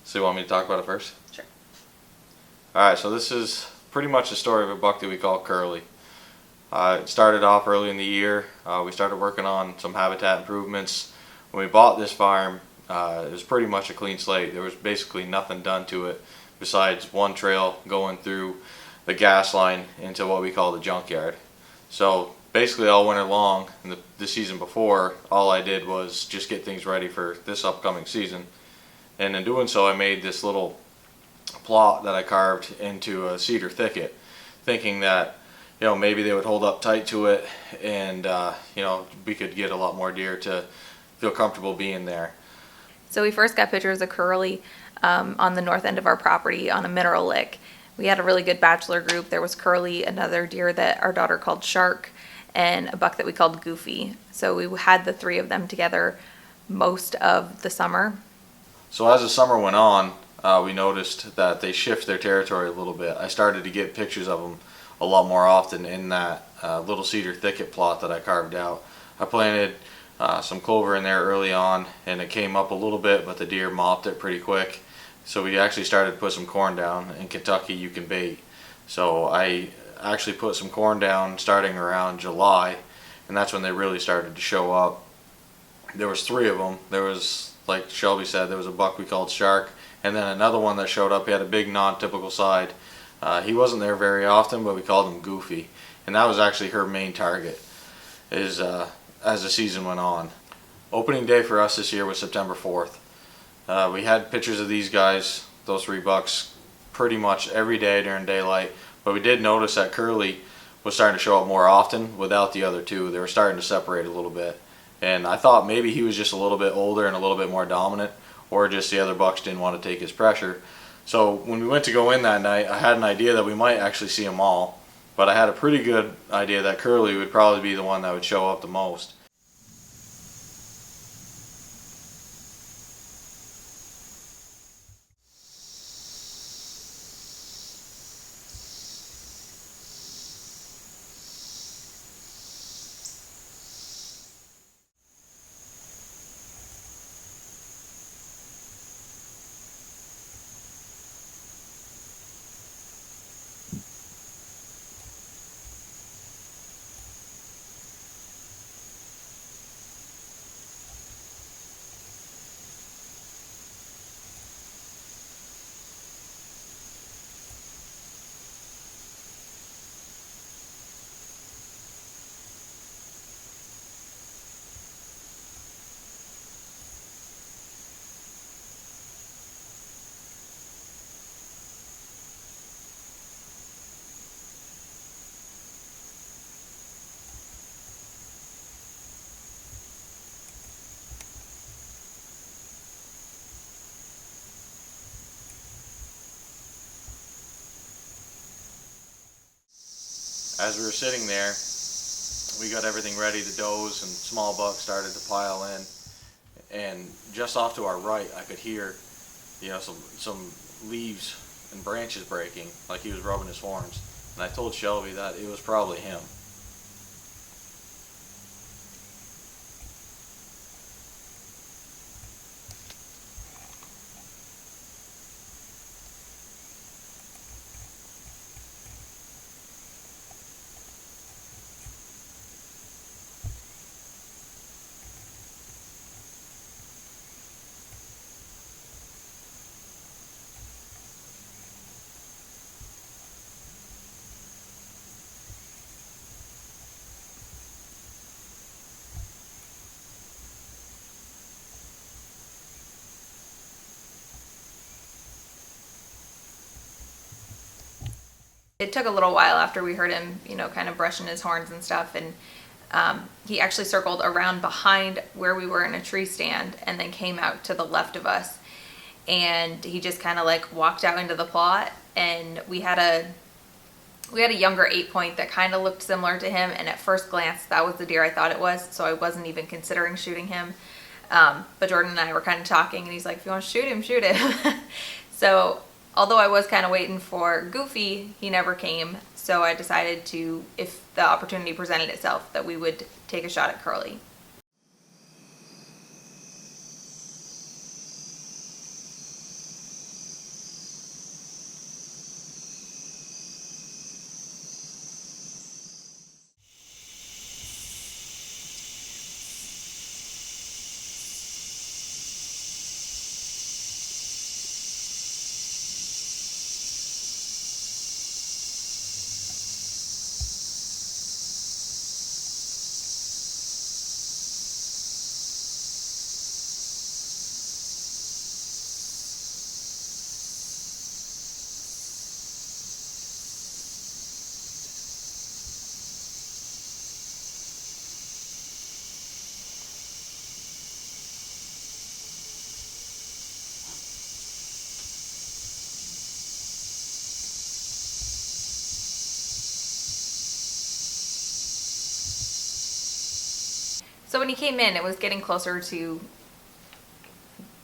So you want me to talk about it first? Sure. Alright, so this is pretty much the story of a buck that we call Curly. It started off early in the year. We started working on some habitat improvements. When we bought this farm, it was pretty much a clean slate. There was basically nothing done to it besides one trail going through the gas line into what we call the junkyard. So basically all winter long and the season before, all I did was just get things ready for this upcoming season. And in doing so, I made this little plot that I carved into a cedar thicket, thinking that maybe they would hold up tight to it, and we could get a lot more deer to feel comfortable being there. So we first got pictures of Curly on the north end of our property on a mineral lick. We had a really good bachelor group. There was Curly, another deer that our daughter called Shark, and a buck that we called Goofy. So we had the three of them together most of the summer. So as the summer went on, we noticed that they shift their territory a little bit. I started to get pictures of them a lot more often in that little cedar thicket plot that I carved out. I planted some clover in there early on, and it came up a little bit, but the deer mopped it pretty quick. So we actually started to put some corn down. In Kentucky you can bait. So I actually put some corn down starting around July, and that's when they really started to show up. There was three of them. There was, like Shelby said, there was a buck we called Shark, and then another one that showed up. He had a big non-typical side. He wasn't there very often, but we called him Goofy, and that was actually her main target as the season went on. Opening day for us this year was September 4th. We had pictures of these guys, those three bucks, pretty much every day during daylight, but we did notice that Curly was starting to show up more often without the other two. They were starting to separate a little bit, and I thought maybe he was just a little bit older and a little bit more dominant, or just the other bucks didn't want to take his pressure. So when we went to go in that night, I had an idea that we might actually see them all, but I had a pretty good idea that Curly would probably be the one that would show up the most. As we were sitting there, we got everything ready. The does and small bucks started to pile in, and just off to our right, I could hear, some leaves and branches breaking, like he was rubbing his horns. And I told Shelby that it was probably him. It took a little while after we heard him, kind of brushing his horns and stuff, and he actually circled around behind where we were in a tree stand and then came out to the left of us, and he just kind of like walked out into the plot, and we had a younger 8-point that kind of looked similar to him, and at first glance that was the deer I thought it was, so I wasn't even considering shooting him. But Jordan and I were kind of talking, and he's like, if you want to shoot him. So although I was kind of waiting for Goofy, he never came. So I decided to, if the opportunity presented itself, that we would take a shot at Curly. So when he came in, it was getting closer to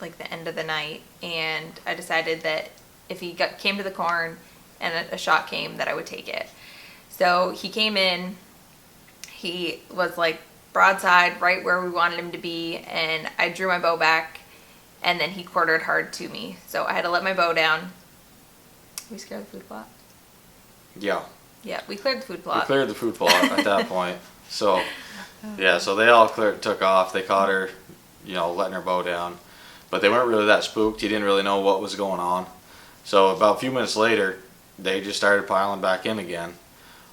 like the end of the night, and I decided that if he came to the corn and a shot came, that I would take it. So he came in, he was like broadside right where we wanted him to be, and I drew my bow back, and then he quartered hard to me. So I had to let my bow down. We scared the food plot? Yeah. Yeah, we cleared the food We plot. cleared the food plot at that point. So, yeah, so they all took off. They caught her, letting her bow down. But they weren't really that spooked. He didn't really know what was going on. So about a few minutes later, they just started piling back in again.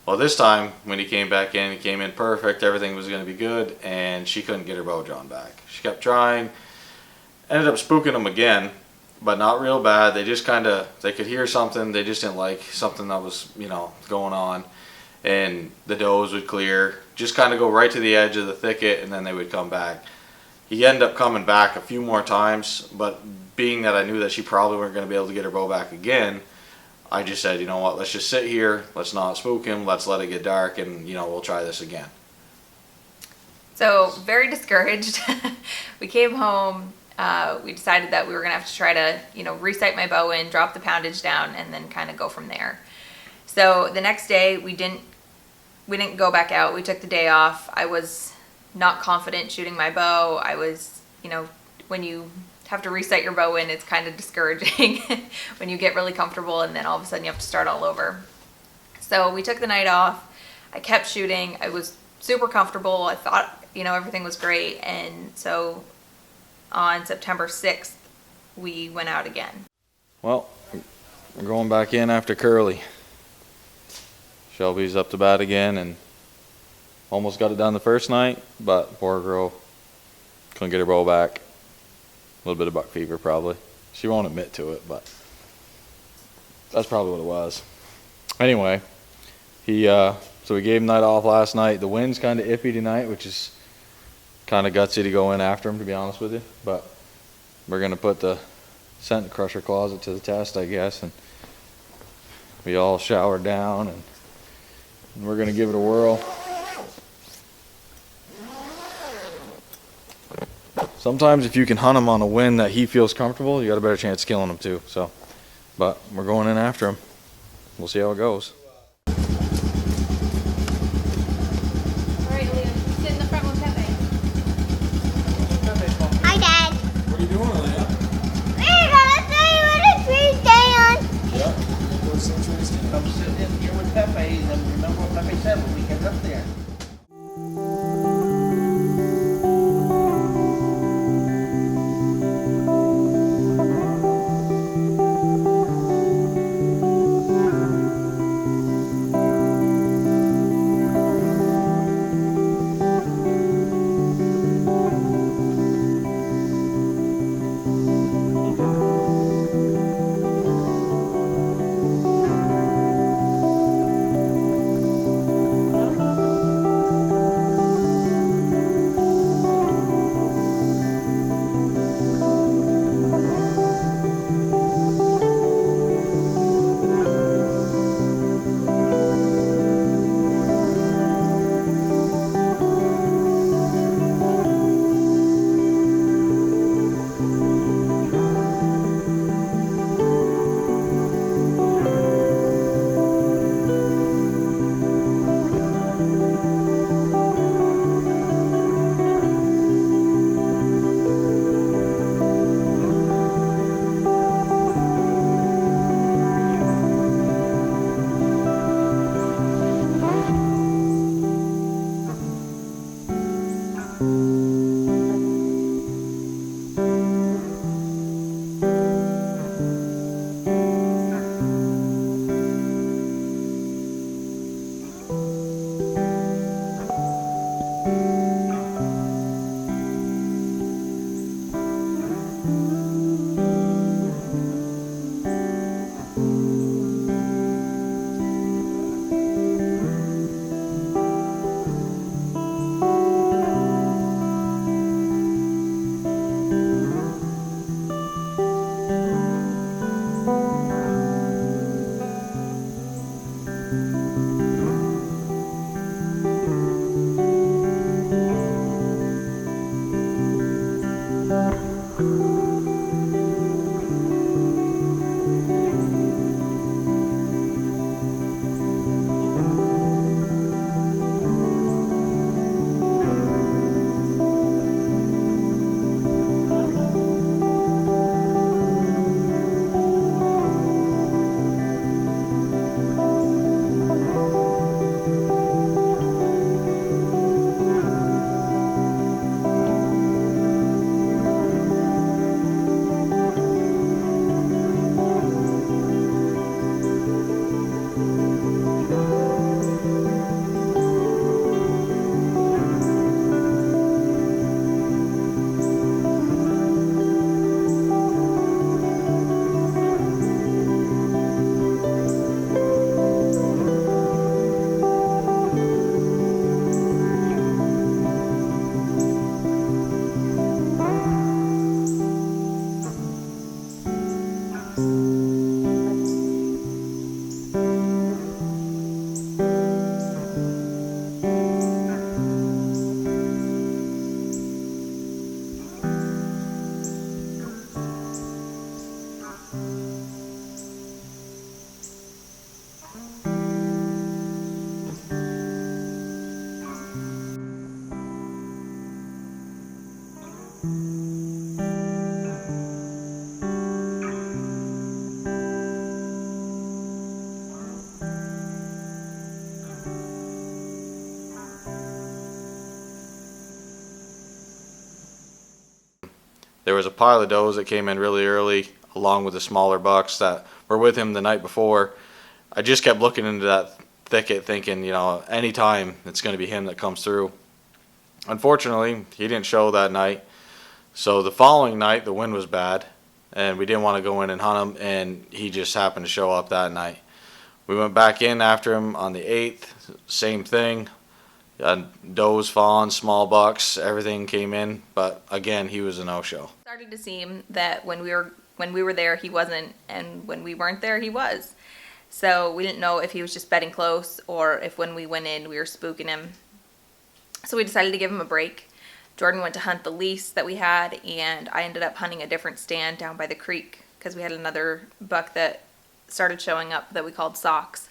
Well, this time, when he came back in, he came in perfect. Everything was going to be good, and she couldn't get her bow drawn back. She kept trying. Ended up spooking them again, but not real bad. They just they could hear something. They just didn't like something that was, going on. And the does would clear, just kind of go right to the edge of the thicket, and then they would come back. He ended up coming back a few more times, but being that I knew that she probably weren't going to be able to get her bow back again, I just said, you know what, let's just sit here, let's not spook him, let's let it get dark, and we'll try this again. So very discouraged. We came home. We decided that we were gonna have to try to, resight my bow in, drop the poundage down, and then kind of go from there. So the next day we didn't go back out. We took the day off. I was not confident shooting my bow. I was, when you have to resight your bow in, it's kind of discouraging when you get really comfortable and then all of a sudden you have to start all over. So we took the night off. I kept shooting. I was super comfortable. I thought, everything was great. And so on September 6th, we went out again. Well, we're going back in after Curly. Shelby's up to bat again and almost got it done the first night, but poor girl couldn't get her bow back. A little bit of buck fever probably. She won't admit to it, but that's probably what it was. Anyway, so we gave him night off last night. The wind's kind of iffy tonight, which is kind of gutsy to go in after him, to be honest with you. But we're going to put the scent crusher closet to the test, I guess, and we all showered down, and we're going to give it a whirl. Sometimes if you can hunt him on a wind that he feels comfortable, you got a better chance of killing him too. So, but we're going in after him. We'll see how it goes. All right, Liam, sit in the front with Pepe. Hi, Dad. What are you doing, Leah? We're gonna see where the tree stand. Yeah, we're going to go to some trees. Come sit in here with Pepe, and remember what Pepe said when we get up there. There was a pile of does that came in really early, along with the smaller bucks that were with him the night before. I just kept looking into that thicket thinking, you know, anytime it's going to be him that comes through. Unfortunately, he didn't show that night. So the following night, the wind was bad, and we didn't want to go in and hunt him, and he just happened to show up that night. We went back in after him on the 8th, same thing. Does, fawns, small bucks, everything came in, but again, he was a no-show. It started to seem that when we were there, he wasn't, and when we weren't there, he was. So we didn't know if he was just bedding close or if when we went in, we were spooking him. So we decided to give him a break. Jordan went to hunt the lease that we had, and I ended up hunting a different stand down by the creek because we had another buck that started showing up that we called Socks.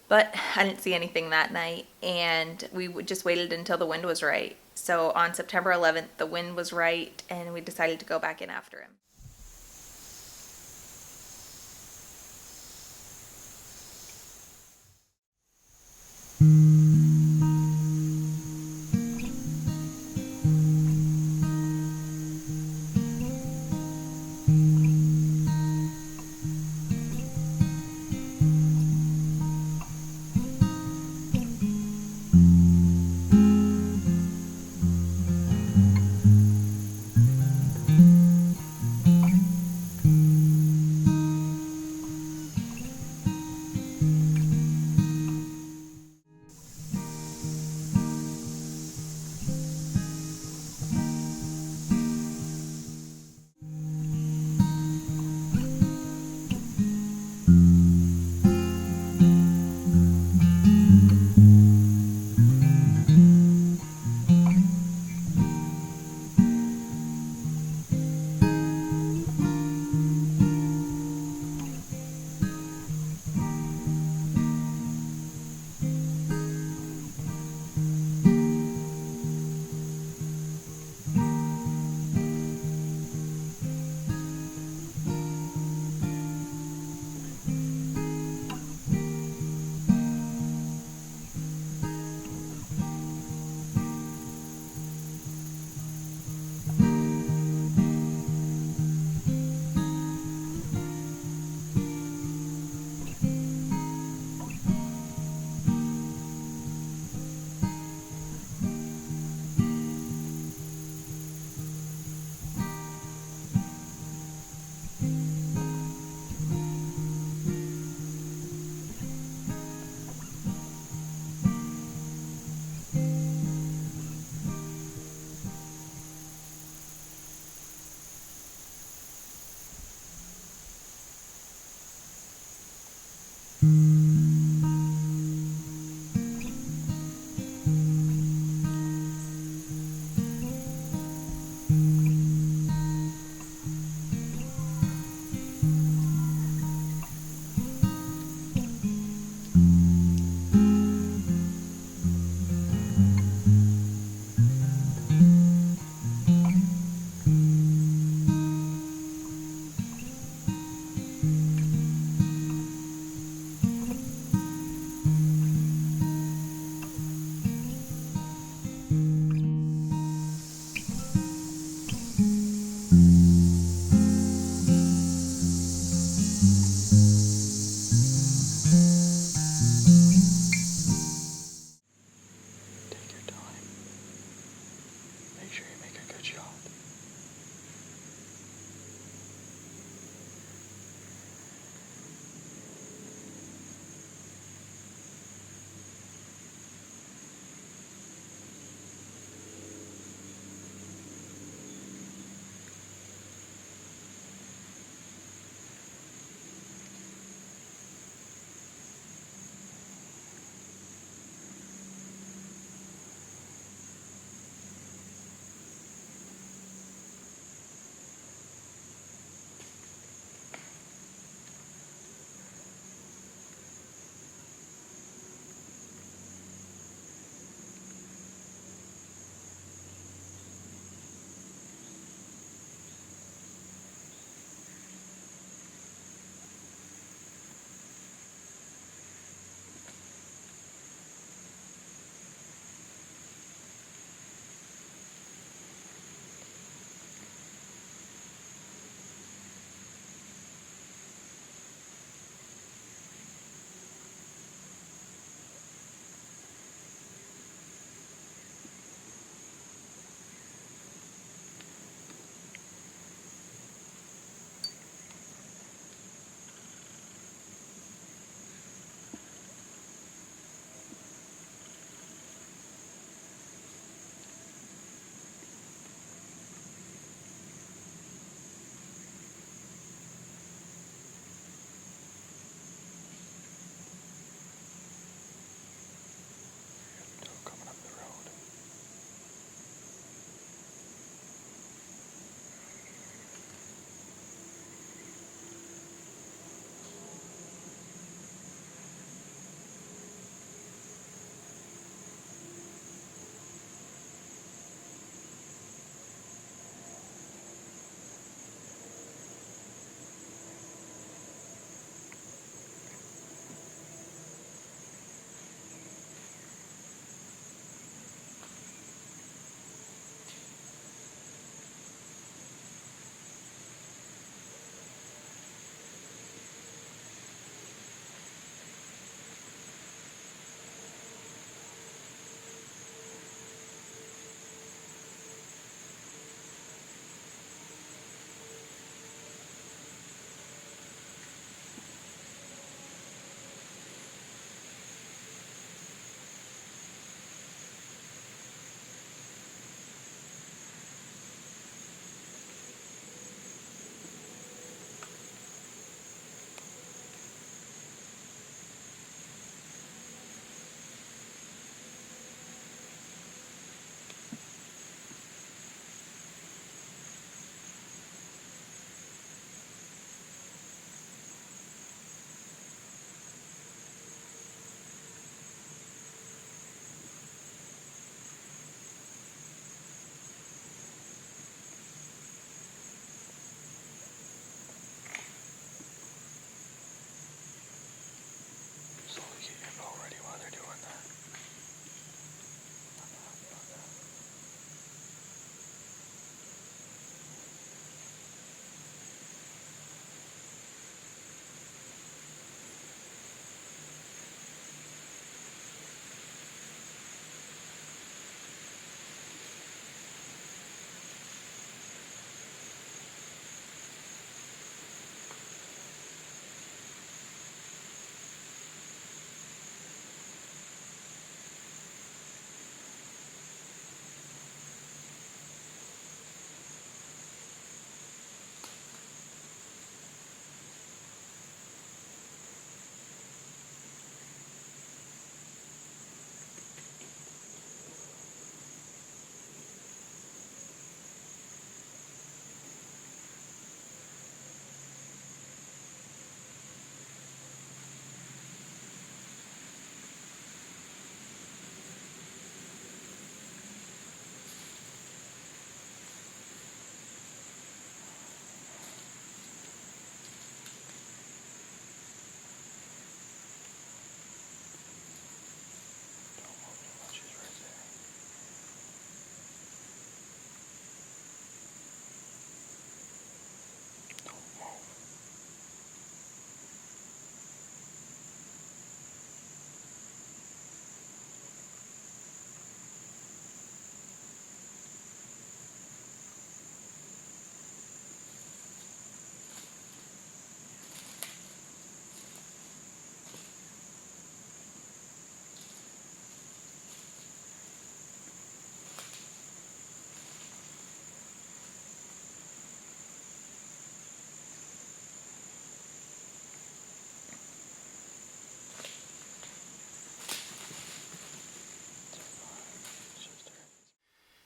But I didn't see anything that night, and we just waited until the wind was right. So on September 11th, the wind was right, and we decided to go back in after him.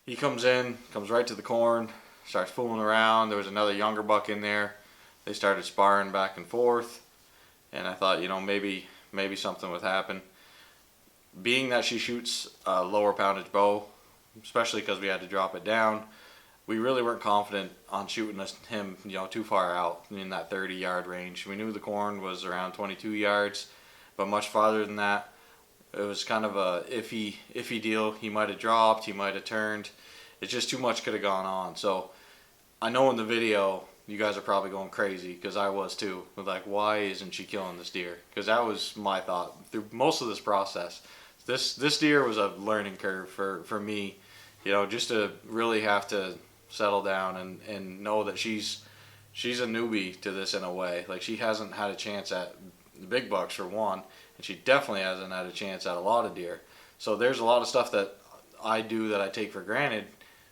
he comes right to the corn, starts fooling around. There was another younger buck in there. They started sparring back and forth, and I thought, maybe something would happen. Being that she shoots a lower poundage bow, especially because we had to drop it down, we really weren't confident on shooting him, too far out in that 30-yard range. We knew the corn was around 22 yards, but much farther than that, it was kind of a iffy deal. He might have dropped, he might have turned. It's just too much could have gone on. So I know in the video you guys are probably going crazy, because I was too. Like, why isn't she killing this deer? Because that was my thought through most of this process. This deer was a learning curve for me, just to really have to settle down and know that she's a newbie to this in a way. Like, she hasn't had a chance at the big bucks for one, and she definitely hasn't had a chance at a lot of deer. So there's a lot of stuff that I do that I take for granted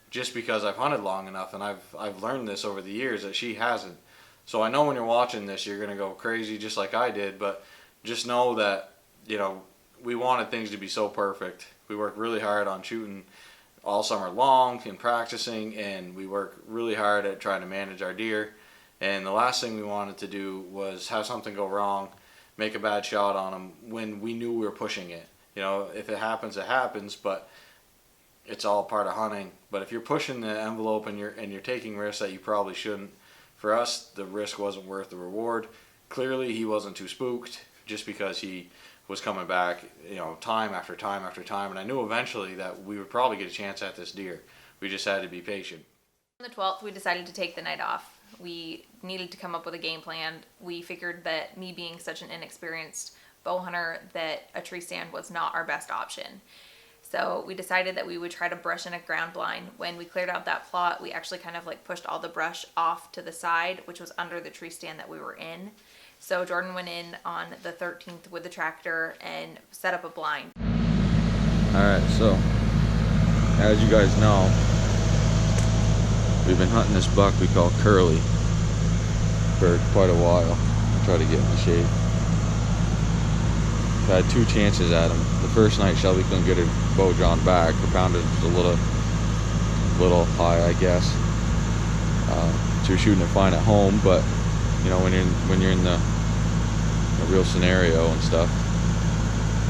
just because I've hunted long enough, and I've learned this over the years that she hasn't. So I know when you're watching this, you're gonna go crazy just like I did, but just know that, we wanted things to be so perfect. We worked really hard on shooting all summer long and practicing, and we worked really hard at trying to manage our deer. And the last thing we wanted to do was have something go wrong, make a bad shot on them when we knew we were pushing it. If it happens, it happens, but it's all part of hunting. But if you're pushing the envelope and you're taking risks that you probably shouldn't, for us, the risk wasn't worth the reward. Clearly, he wasn't too spooked just because he was coming back, time after time after time. And I knew eventually that we would probably get a chance at this deer. We just had to be patient. On the 12th, we decided to take the night off. We needed to come up with a game plan. We figured that me being such an inexperienced bow hunter, that a tree stand was not our best option. So we decided that we would try to brush in a ground blind. When we cleared out that plot, we actually kind of like pushed all the brush off to the side, which was under the tree stand that we were in. So Jordan went in on the 13th with the tractor and set up a blind. Alright, so as you guys know, we've been hunting this buck we call Curly for quite a while. I'll try to get in the shade. I've had 2 chances at him. The first night Shelby couldn't get her bow drawn back. Her poundage was a little high, I guess. She was shooting it fine at home, but when you're in the real scenario and stuff,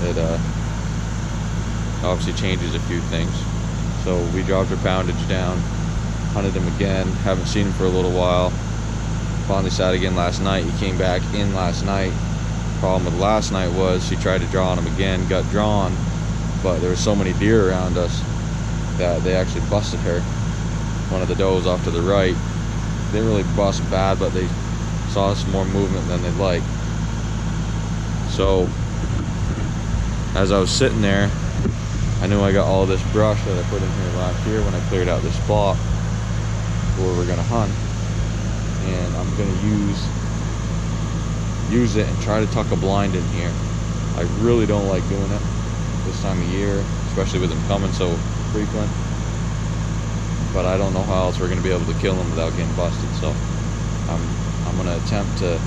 it obviously changes a few things. So we dropped her poundage down, hunted him again, haven't seen him for a little while. Finally sat again last night. He came back in last night. Problem with last night was she tried to draw on him again, got drawn, but there were so many deer around us that they actually busted her. One of the does off to the right, they didn't really bust bad, but they saw some more movement than they'd like. So as I was sitting there, I knew I got all this brush that I put in here last year when I cleared out this spot where we're gonna hunt, and I'm gonna use it and try to tuck a blind in here. I really don't like doing it this time of year, especially with them coming so frequent, but I don't know how else we're gonna be able to kill them without getting busted. So I'm gonna attempt to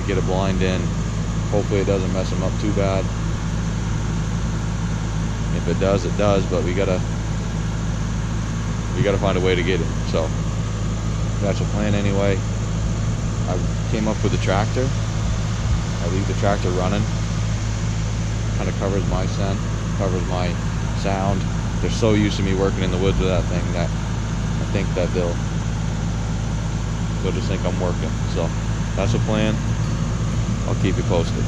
get a blind in. Hopefully it doesn't mess them up too bad. If it does, it does, but we gotta find a way to get it. So that's the plan anyway. I came up with the tractor. I leave the tractor running. Kind of covers my scent, covers my sound. They're so used to me working in the woods with that thing that I think that they'll just think I'm working. So that's the plan. I'll keep you posted.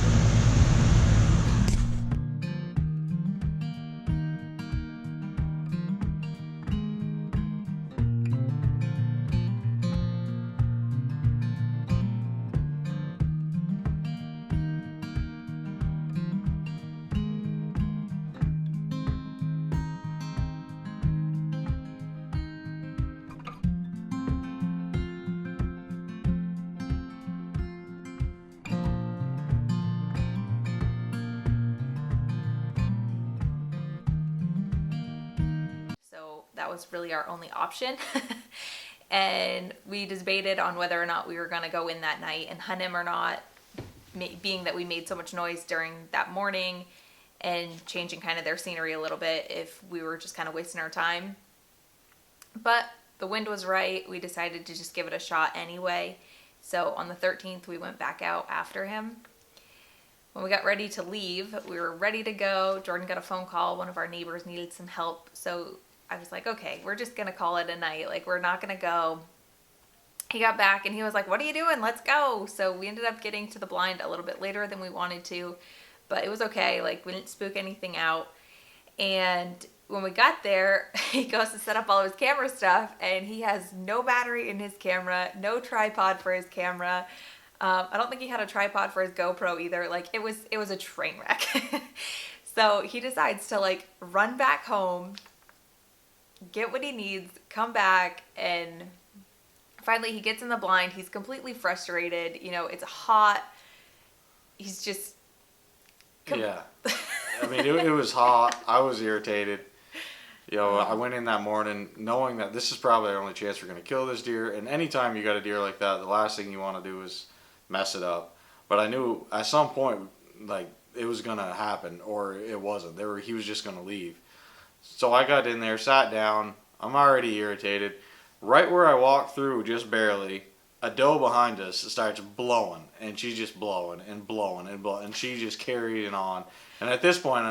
That was really our only option. And we debated on whether or not we were going to go in that night and hunt him or not, being that we made so much noise during that morning and changing kind of their scenery a little bit, if we were just kind of wasting our time. But the wind was right. We decided to just give it a shot anyway. So on the 13th, we went back out after him. When we got ready to leave, we were ready to go. Jordan got a phone call. One of our neighbors needed some help. So I was like, okay, we're just going to call it a night. Like, we're not going to go. He got back and he was like, what are you doing? Let's go. So we ended up getting to the blind a little bit later than we wanted to, but it was okay. Like, we didn't spook anything out. And when we got there, he goes to set up all of his camera stuff and he has no battery in his camera, no tripod for his camera. I don't think he had a tripod for his GoPro either. Like, it was a train wreck. So he decides to like run back home, get what he needs, come back, and finally he gets in the blind. He's completely frustrated. You know, it's hot. He's just... Yeah. I mean, it was hot. I was irritated. You know, I went in that morning knowing that this is probably our only chance we're going to kill this deer. And anytime you got a deer like that, the last thing you want to do is mess it up. But I knew at some point, like, it was going to happen, or it wasn't. He was just going to leave. So I got in there, sat down. I'm already irritated. Right where I walked through, just barely, a doe behind us starts blowing, and she's just blowing and blowing and blowing, and she just carried it on. And at this point,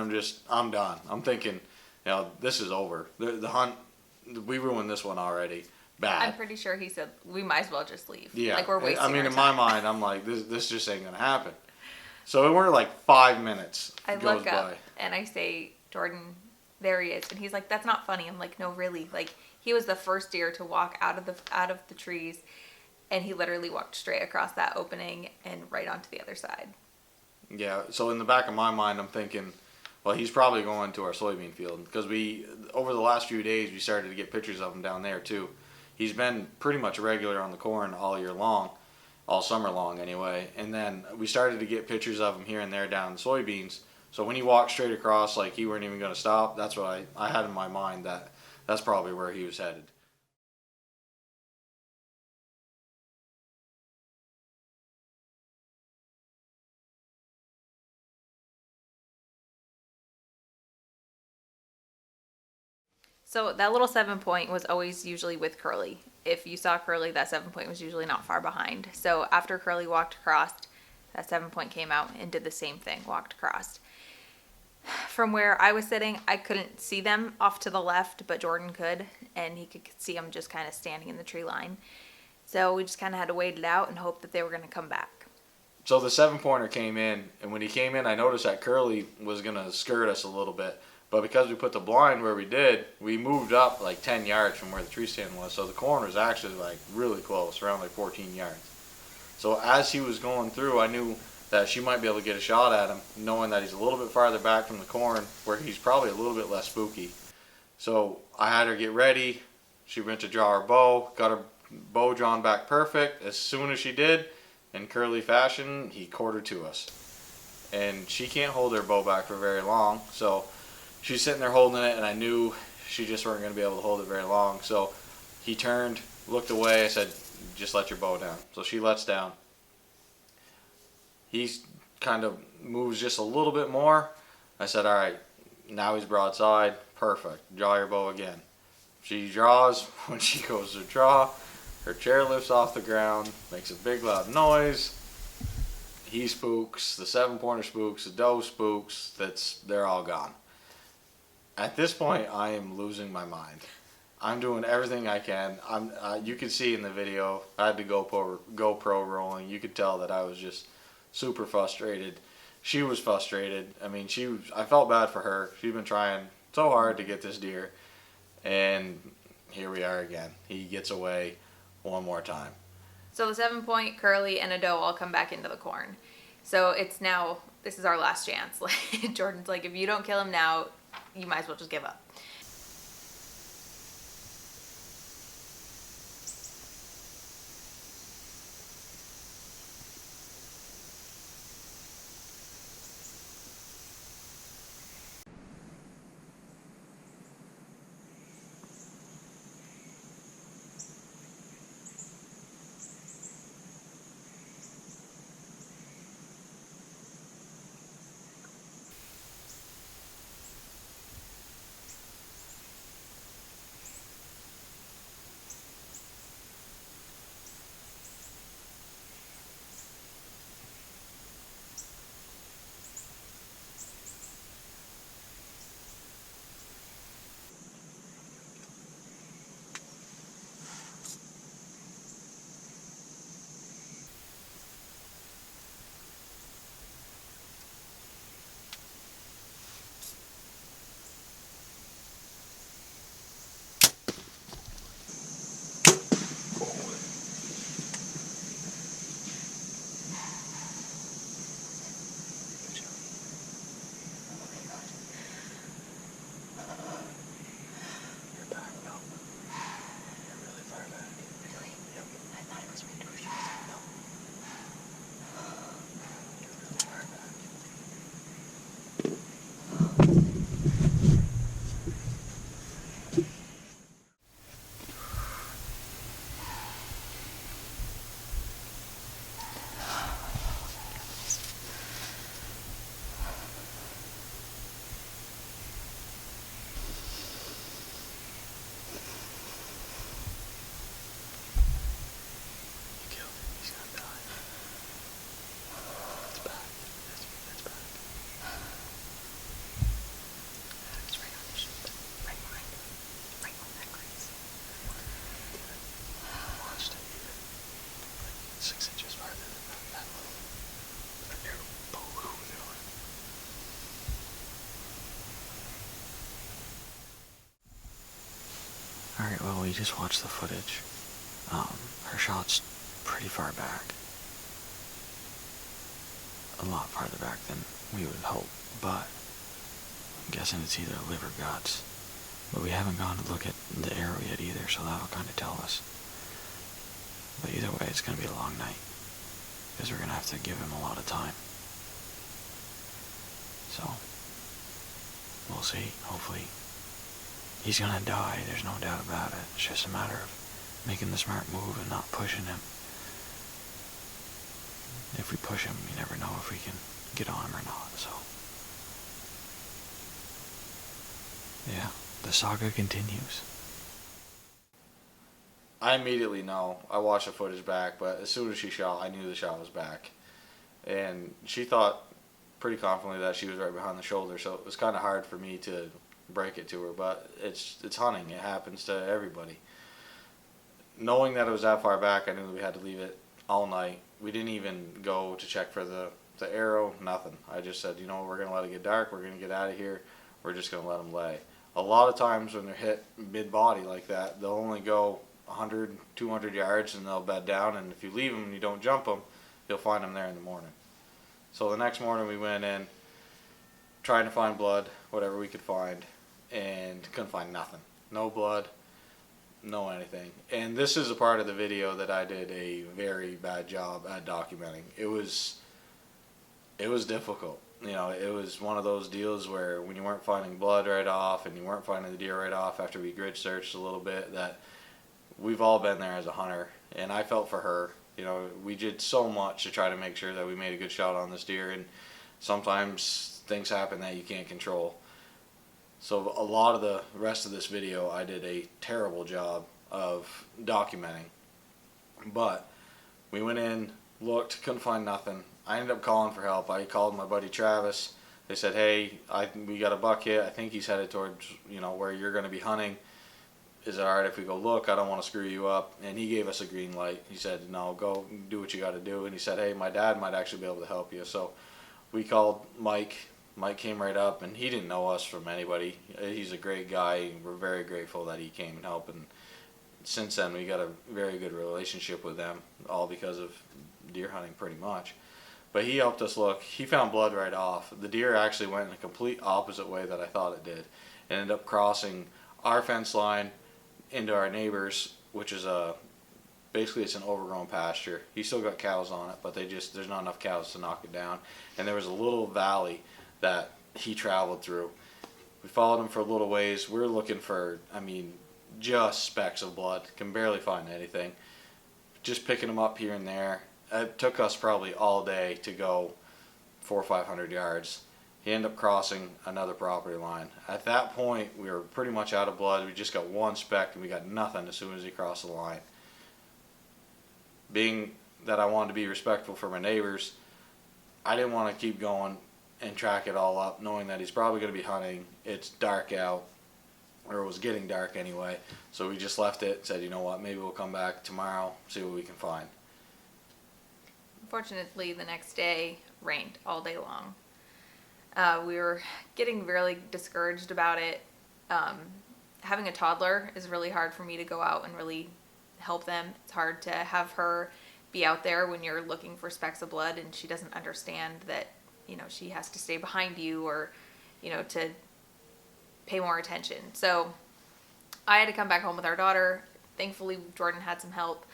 I'm done. I'm thinking, you know, this is over. The hunt, we ruined this one already. Bad. I'm pretty sure he said we might as well just leave. Yeah. Like, we're wasting I mean, our in my time. mind, I'm like, this just ain't gonna happen. So we're like 5 minutes I goes look up by. and I say, Jordan, there he is. And he's like, that's not funny. I'm like, no, really. Like, he was the first deer to walk out of the trees, and he literally walked straight across that opening and right onto the other side. Yeah. So in the back of my mind, I'm thinking, well, he's probably going to our soybean field, because over the last few days, we started to get pictures of him down there too. He's been pretty much regular on the corn all year long, all summer long anyway. And then we started to get pictures of him here and there down in the soybeans. So when he walked straight across, like he weren't even going to stop, that's what I had in my mind, that's probably where he was headed. So that little 7-point was always usually with Curly. If you saw Curly, that 7-point was usually not far behind. So after Curly walked across, that 7-point came out and did the same thing, walked across. From where I was sitting, I couldn't see them off to the left, but Jordan could, and he could see them just kind of standing in the tree line. So we just kind of had to wait it out and hope that they were going to come back. So the 7-pointer came in, and when he came in, I noticed that Curly was going to skirt us a little bit. But because we put the blind where we did, we moved up like 10 yards from where the tree stand was. So the corn was actually like really close, around like 14 yards. So as he was going through, I knew that she might be able to get a shot at him, knowing that he's a little bit farther back from the corn, where he's probably a little bit less spooky. So I had her get ready. She went to draw her bow, got her bow drawn back perfect. As soon as she did, in Curly fashion, he quartered to us. And she can't hold her bow back for very long, so she's sitting there holding it, and I knew she just weren't going to be able to hold it very long. So he turned, looked away. I said, just let your bow down. So she lets down. He kind of moves just a little bit more. I said, all right, now he's broadside. Perfect. Draw your bow again. She draws. When she goes to draw, her chair lifts off the ground, makes a big loud noise. He spooks. The 7-pointer spooks. The doe spooks. They're all gone. At this point, I am losing my mind. I'm doing everything I can. You can see in the video, I had the GoPro rolling. You could tell that I was just super frustrated. She was frustrated. I mean, I felt bad for her. She's been trying so hard to get this deer, and here we are again. He gets away one more time. So the 7-point, Curly, and a doe all come back into the corn. So it's now, this is our last chance. Like, Jordan's like, if you don't kill him now, you might as well just give up. Alright, well, we just watched the footage. Her shot's pretty far back. A lot farther back than we would hope, but I'm guessing it's either liver guts. But we haven't gone to look at the arrow yet either, so that'll kind of tell us. But either way, it's going to be a long night, because we're going to have to give him a lot of time. So, we'll see. Hopefully, he's going to die. There's no doubt about it. It's just a matter of making the smart move and not pushing him. If we push him, you never know if we can get on him or not, so. Yeah, the saga continues. I immediately know. I watched the footage back, but as soon as she shot, I knew the shot was back. And she thought pretty confidently that she was right behind the shoulder, so it was kind of hard for me to break it to her, but it's hunting. It happens to everybody. Knowing that it was that far back, I knew that we had to leave it all night. We didn't even go to check for the arrow, nothing. I just said, you know, we're going to let it get dark, we're going to get out of here, we're just going to let them lay. A lot of times when they're hit mid-body like that, they'll only go 100, 200 yards and they'll bed down, and if you leave them and you don't jump them, you'll find them there in the morning. So the next morning we went in, trying to find blood, whatever we could find, and couldn't find nothing. No blood, no anything. And this is a part of the video that I did a very bad job at documenting. It was difficult. You know, it was one of those deals where when you weren't finding blood right off and you weren't finding the deer right off after we grid searched a little bit, that we've all been there as a hunter, and I felt for her. You know, we did so much to try to make sure that we made a good shot on this deer, and sometimes things happen that you can't control. So a lot of the rest of this video I did a terrible job of documenting. But we went in, looked, couldn't find nothing. I ended up calling for help. I called my buddy Travis. They said, hey, we got a buck hit. I think he's headed towards, you know, where you're going to be hunting. Is it alright if we go look? I don't want to screw you up. And he gave us a green light. He said, no, go do what you got to do. And he said, hey, my dad might actually be able to help you. So we called Mike. Mike came right up, and he didn't know us from anybody. He's a great guy. We're very grateful that he came and helped. And since then, we got a very good relationship with them, all because of deer hunting pretty much. But he helped us look. He found blood right off. The deer actually went in a complete opposite way that I thought it did. It ended up crossing our fence line into our neighbor's, which is basically it's an overgrown pasture. He's still got cows on it, but there's not enough cows to knock it down. And there was a little valley that he traveled through. We followed him for a little ways. We were looking for, I mean, just specks of blood. Can barely find anything. Just picking them up here and there. It took us probably all day to go 400 or 500 yards. He ended up crossing another property line. At that point, we were pretty much out of blood. We just got one speck, and we got nothing as soon as he crossed the line. Being that I wanted to be respectful for my neighbors, I didn't want to keep going and track it all up, knowing that he's probably going to be hunting. It's dark out, or it was getting dark anyway. So we just left it, said, you know what, maybe we'll come back tomorrow, see what we can find. Unfortunately, the next day rained all day long. We were getting really discouraged about it. Having a toddler is really hard for me to go out and really help them. It's hard to have her be out there when you're looking for specks of blood and she doesn't understand that, you know, she has to stay behind you or, you know, to pay more attention. So I had to come back home with our daughter. Thankfully, Jordan had some help.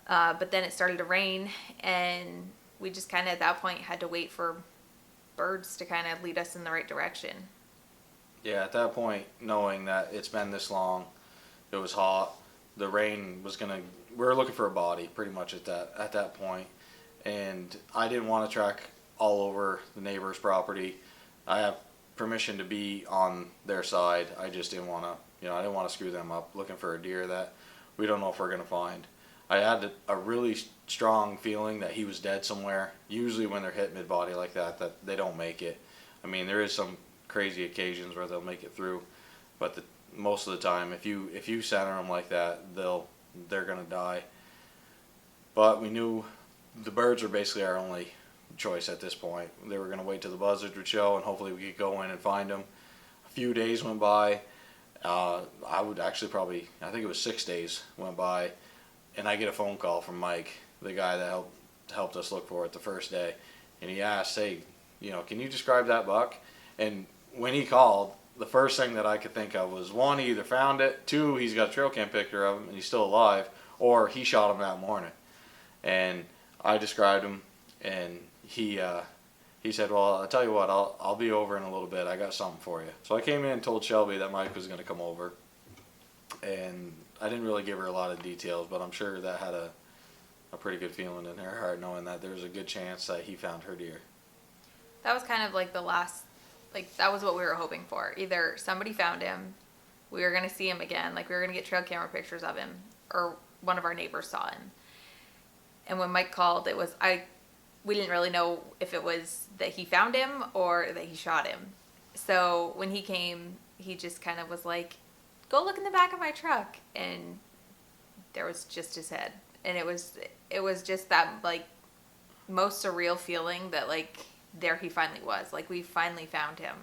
But then it started to rain, and we just kind of at that point had to wait for birds to kind of lead us in the right direction. Yeah, at that point, knowing that it's been this long, it was hot, the rain was gonna, we were looking for a body pretty much at that point, and I didn't want to track all over the neighbor's property. I have permission to be on their side. I just didn't want to, you know, I didn't want to screw them up looking for a deer that we don't know if we're gonna find. I had a really strong feeling that he was dead somewhere. Usually when they're hit mid-body like that they don't make it. I mean, there is some crazy occasions where they'll make it through, but most of the time, if you center them like that, they're gonna die. But we knew the birds were basically our only choice at this point. They were gonna wait till the buzzards would show, and hopefully we could go in and find them. A few days went by, I would actually I think it was 6 days went by, and I get a phone call from Mike, the guy that helped us look for it the first day, and he asked, "Hey, can you describe that buck?" And when he called, the first thing that I could think of was, one, he either found it, two, he's got a trail cam picture of him and he's still alive, or he shot him that morning. And I described him, and he said, "Well, I'll tell you what, I'll be over in a little bit. I got something for you." So I came in and told Shelby that Mike was going to come over, and I didn't really give her a lot of details, but I'm sure that had a pretty good feeling in her heart, knowing that there was a good chance that he found her deer. That was kind of like the last, like that was what we were hoping for. Either somebody found him, we were going to see him again, like we were going to get trail camera pictures of him, or one of our neighbors saw him. And when Mike called, we didn't really know if it was that he found him or that he shot him. So when he came, he just kind of was like, "Go look in the back of my truck," and there was just his head. And it was just that like most surreal feeling that like there he finally was, like we finally found him.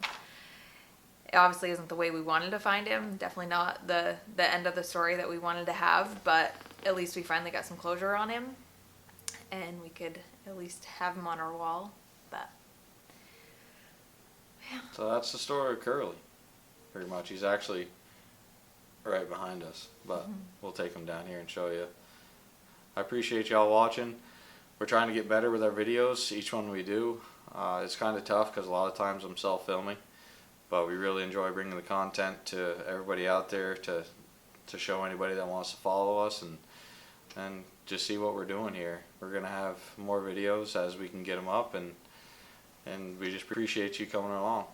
It obviously isn't the way we wanted to find him, definitely not the end of the story that we wanted to have, but at least we finally got some closure on him, and we could at least have him on our wall. But yeah. So that's the story of Curly, pretty much. He's actually right behind us, but we'll take him down here and show you. I appreciate y'all watching. We're trying to get better with our videos, each one we do. It's kind of tough because a lot of times I'm self-filming, but we really enjoy bringing the content to everybody out there to show anybody that wants to follow us and just see what we're doing here. We're going to have more videos as we can get them up, and we just appreciate you coming along.